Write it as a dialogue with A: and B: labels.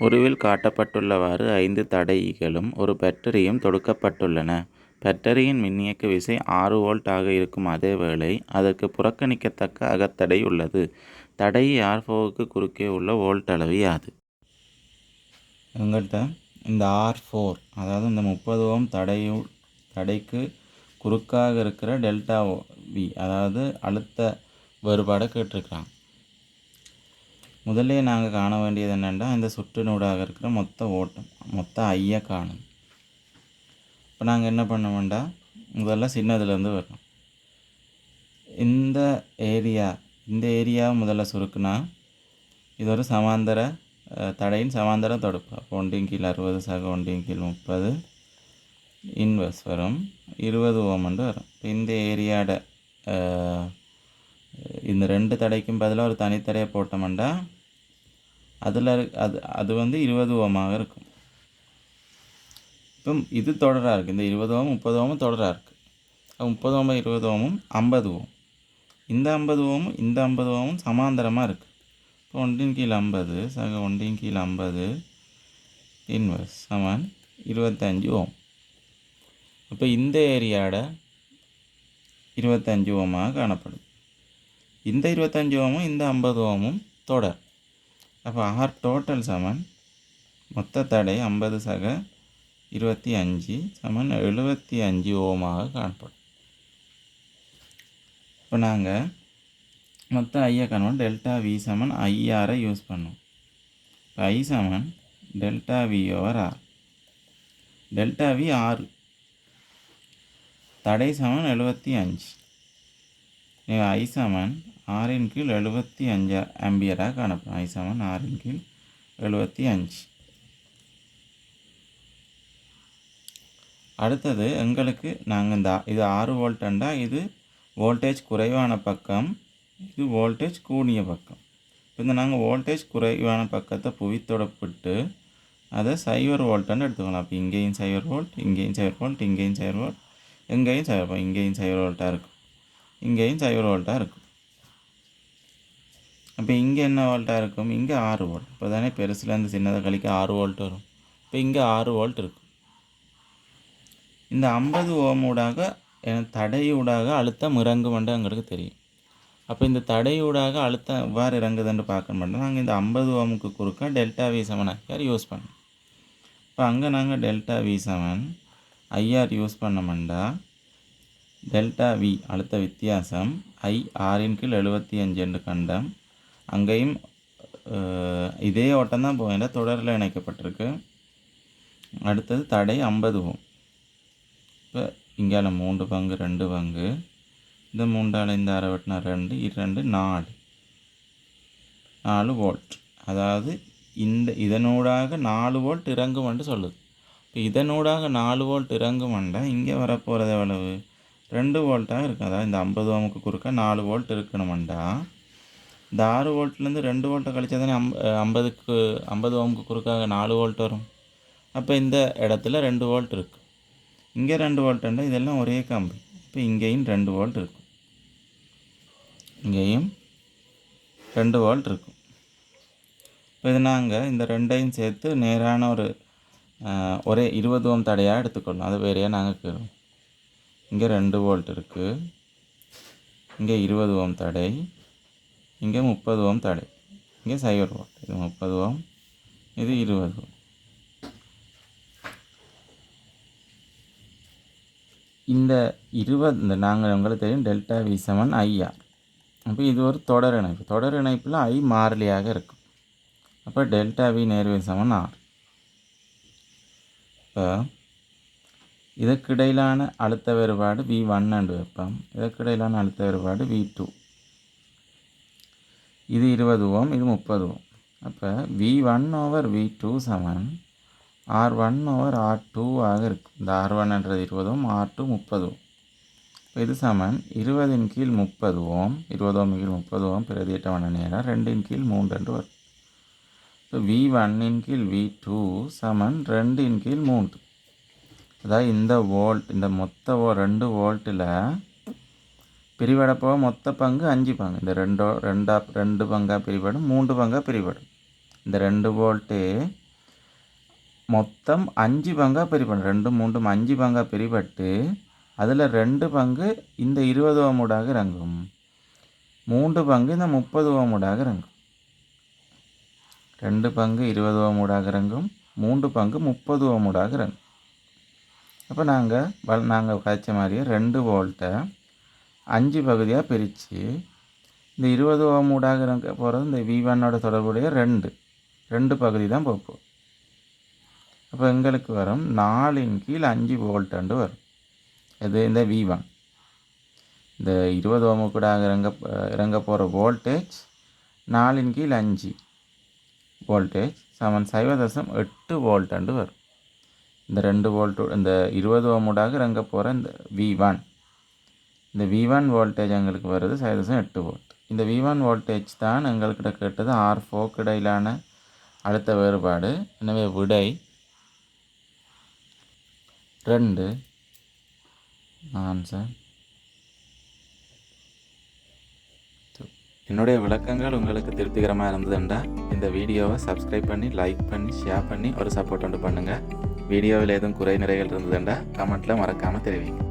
A: உருவில் காட்டப்பட்டுள்ளவாறு 5 தடையிகளும் ஒரு பேட்டரியும் தொடுக்கப்பட்டுள்ளன. பேட்டரியின் மின்னியக்கு விசை 6 வோல்ட் ஆக இருக்கும் அதேவேளை அதற்கு புறக்கணிக்கத்தக்க அகத்தடை உள்ளது. தடை R4க்கு குறுக்கே உள்ள வோல்ட் அளவு யாது? எங்கள்கிட்ட இந்த R4 அதாவது இந்த 30 ஓம் தடைக்கு குறுக்காக இருக்கிற டெல்டா V அதாவது அழுத்த வேறுபாடை கேட்டிருக்கிறாங்க. முதல்ல நாங்கள் காண வேண்டியது என்னென்னா இந்த சுற்றினூடாக இருக்கிற மொத்த ஓட்டம் மொத்த ஐயை காணும். இப்போ நாங்கள் என்ன பண்ண வேண்டாம், முதல்ல சின்னதுலேருந்து வரணும். இந்த ஏரியாவை முதல்ல சுருக்குனா இது ஒரு சமாந்தர தடையின் சமாந்தர தொடுப்பு. அப்போ 1 கீழ் 60 சக 1 கீழ் 30 இன்வெர்ஸ் வரும் 20 ஓமண்டு வரும். இப்போ இந்த ஏரியாவோட இந்த 2 தடைக்கும் பதிலாக ஒரு தனித்தடையை போட்டோம்னா அது 20 ஓமாக இருக்கும். இப்போ இது தொடராக இருக்குது. இந்த 20 ஓம் 30 ஓமும் தொடராக இருக்குது. 30 ஓமும் 20 ஓமும் 50 ஓம். இந்த 50 ஓமும் இந்த 50 ஓமும் சமாந்தரமாக இருக்குது. இப்போ 1 கீழ் 50 சக 1 கீழ் 50 இன்வெர்ஸ் சமன் 25 ஓம். இப்போ இந்த ஏரியாவோட 25 ஓமாக காணப்படும். இந்த 25 ஓமும் இந்த 50 ஓமும் தொடர். அப்போ ஆர் டோட்டல் சமன் மொத்த தடை 50 சக 25 சமன் 75 ஓமாக காணப்படும். இப்போ நாங்கள் மொத்த ஐயை காணுவோம். டெல்டா வி சமன் ஐஆரை யூஸ் பண்ணுவோம். இப்போ ஐ சமன் delta V over R. Delta V 6, தடை சமன் 75. ஐ சமன் 6 கீழ் 75 ஆம்பியராக காணப்படும். ஐ சமன் 6 கீழ் 75. அடுத்தது எங்களுக்கு நாங்கள் இது 6 வோல்ட்டுண்டா இது வோல்டேஜ் குறைவான பக்கம், இது வோல்டேஜ் கூடிய பக்கம். இப்போ நாங்கள் வோல்டேஜ் குறைவான பக்கத்தை புவித்தொடப்பிட்டு அதை 0 வோல்ட்டுன்னு எடுத்துக்கலாம். அப்போ இங்கேயும் 0 வோல்ட், இங்கேயும் 0 வோல்ட், இங்கேயும் 0 வோல்ட், எங்கேயும் 0 இங்கேயும் 0 வோல்ட்டாக இருக்கும், இங்கேயும் 0 வோல்ட்டாக இருக்கும். அப்போ இங்கே என்ன வோல்ட்டாக இருக்கும்? இங்கே 6 வோல்ட். இப்போ தானே பெருசுலேருந்து சின்னதை கழிக்க 6 வோல்ட் வரும். இப்போ இங்கே 6 வோல்ட் இருக்கும். இந்த 50 ஓமூடாக தடையூடாக அழுத்தம் இறங்குமென்று எங்களுக்கு தெரியும். அப்போ இந்த தடையூடாக அழுத்தம் எவ்வாறு இறங்குதுன்னு பார்க்க மாட்டோம். நாங்கள் இந்த 50 ஓமுக்கு குறுக்க டெல்டா வி சமன் ஐஆர் யூஸ் பண்ணோம். இப்போ அங்கே நாங்கள் டெல்டா வி சமன் ஐஆர் யூஸ் பண்ணோம்னா டெல்டா வி அழுத்த வித்தியாசம் ஐ 6 கீழ் 75 என்று கண்டம். அங்கேயும் இதே ஓட்டம் தான் போவேன், தொடரில் இணைக்கப்பட்டிருக்கு. அடுத்தது தடை 50 ஓம். இப்போ இங்கால 3 பங்கு 2 பங்கு, இந்த 3ஆல் இந்த 6 வெட்டினா 2 2 4 வோல்ட். அதாவது இதனூடாக 4 வோல்ட் இறங்குமென்று சொல்லுது. இப்போ இதனூடாக 4 வோல்ட் இறங்குமெண்டா இங்கே வரப்போகிறது எவ்வளவு? 2 வோல்ட்டாக இருக்குது. அதாவது இந்த 50 ஓமுக்கு குறுக்க 4 வோல்ட் இருக்கணுமெண்டா இந்த 6 வோல்ட்லேருந்து 2 வோல்ட்டை கழிச்சா தானே 50 ஓமுக்கு குறுக்காக 4 வோல்ட் வரும். அப்போ இந்த இடத்துல 2 வோல்ட் இருக்குது. இங்கே 2 வோல்ட்டுண்டா இதெல்லாம் ஒரே கம்பி. இப்போ இங்கேயும் 2 வோல்ட் இருக்கும், இங்கேயும் 2 வோல்ட் இருக்கும். இப்போ இது நாங்கள் இந்த ரெண்டையும் சேர்த்து நேரான ஒரே 20 ஓம் தடையாக எடுத்துக்கொள்ளணும். அது வேறையாக நாங்கள் கேட்குறோம். இங்கே 2 வோல்ட் இருக்குது, இங்கே 20 ஓம் தடை, இங்கே 30 ஓம் தடை, இங்கே 0 வோல்ட். இது 30 ஓம், இது 20 ஓம். இந்த நாங்கள் உங்களுக்கு தெரியும் டெல்டா வி சமன் ஐஆர். அப்போ இது ஒரு தொடர் இணைப்பு. தொடர் இணைப்பில் ஐ மாறிலியாக இருக்கும். அப்போ டெல்டா வி நேர்வி சமன் ஆர். இப்போ இதற்கிடையிலான அழுத்த வேறுபாடு V1 என்று வைப்போம். இதற்கிடையிலான அழுத்த வேறுபாடு V2. இது 20 ஓம், இது 30 ஓம். அப்போ V1 ஓவர் V2 சமன் R1 ஓவர் R2 ஆக இருக்கும். இந்த R1 என்றது 20 ஓம், R2 30 ஓம். இப்போ இது சமன் 20 கீழ் 30 ஓம், 20 ஓம் கீழ் 30 ஓம் பிரதியேற்றமான நேரம் 2 கீழ் 3 என்று வரும். இப்போ V1 கீழ் V2 சமன் 2 கீழ் 3. அதாவது இந்த வோல்ட் இந்த மொத்த 2 வோல்ட்டில் பிரிவடைப்போ மொத்த பங்கு 5 பங்கு. இந்த 2 பங்காக பிரிபடும், 3 பங்காக பிரிபடும். இந்த 2 வோல்ட்டு மொத்தம் 5 பங்காக பிரிப்படும். 2 3 5 பங்காக பிரிபட்டு அதில் 2 பங்கு இந்த 20 ஓம் ஊடாக இறங்கும், 3 பங்கு இந்த 30 ஓம் ஊடாக இறங்கும். 2 பங்கு 20 ஓம் ஊடாக இறங்கும், 3 பங்கு 30 ஓம் ஊடாக இறங்கும். அப்போ நாங்கள் காய்ச்ச மாதிரியே 2 வோல்ட்டை 5 பகுதியாக பிரித்து இந்த 20 ஓம் ஊடாக இறங்க போகிறது இந்த V1ஓட தொடர்புடைய 2 பகுதி தான் போகும். அப்போ எங்களுக்கு வரும் 4/5 வோல்ட்டுன்னு வரும். இது இந்த V1. இந்த 20 ஓம் கூட இறங்க போகிற வோல்டேஜ் 4/5 வோல்டேஜ் சமன் 0.8 வோல்ட்டுன்னு வரும். இந்த 2 வோல்ட்டு இந்த 20 ஓம் ஊடாக இறங்க போகிற இந்த V1, இந்த V1 வோல்டேஜ் எங்களுக்கு வருது 0.8 வோல்ட். இந்த V1 வோல்டேஜ் தான் எங்கள்கிட்ட கேட்டது R4 இடையிலான அழுத்த வேறுபாடு. எனவே விடை 2. ஆன்சர். என்னுடைய விளக்கங்கள் உங்களுக்கு திருப்திகரமாக இருந்ததுண்டா இந்த வீடியோவை சப்ஸ்கிரைப் பண்ணி, லைக் பண்ணி, ஷேர் பண்ணி ஒரு சப்போர்ட் பண்ணுங்கள். வீடியோவில் எதுவும் குறை நிறைகள் இருந்ததுண்டா கமெண்ட்டில் மறக்காமல் தெரிவிங்க.